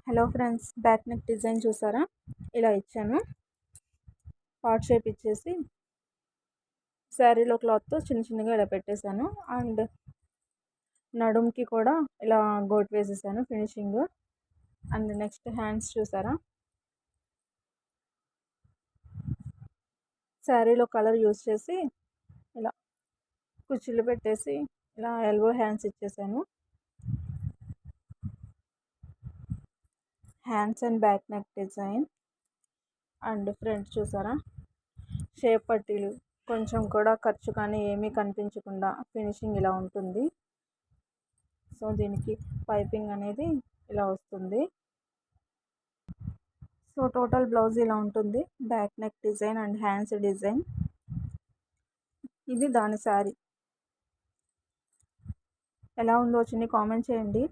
Hello friends, back neck design చూసారా? ఇలా ఇచ్చాను. హార్ట్ షేప్ ఇచ్చేసి శారీలో క్లాత్తో చిన్న చిన్నగా ఇలా పెట్టేశాను. అండ్ నడుముకి కూడా ఇలా గోట్ వేసేసాను ఫినిషింగ్. అండ్ నెక్స్ట్ హ్యాండ్స్ చూసారా? శారీలో కలర్ యూస్ చేసి ఇలా కుచ్చులు పెట్టేసి ఇలా ఎల్బో హ్యాండ్స్ ఇచ్చేసాను. Hands and back neck design. And front చూసారా? షేప్ పట్టీలు కొంచెం కూడా ఖర్చు కానీ ఏమీ కనిపించకుండా ఫినిషింగ్ ఇలా ఉంటుంది. సో దీనికి పైపింగ్ అనేది ఇలా వస్తుంది. సో టోటల్ బ్లౌజ్ ఇలా ఉంటుంది. Back neck design and hands design. ఇది దాని శారీ. ఎలా ఉందో చిన్ని కామెంట్ చేయండి.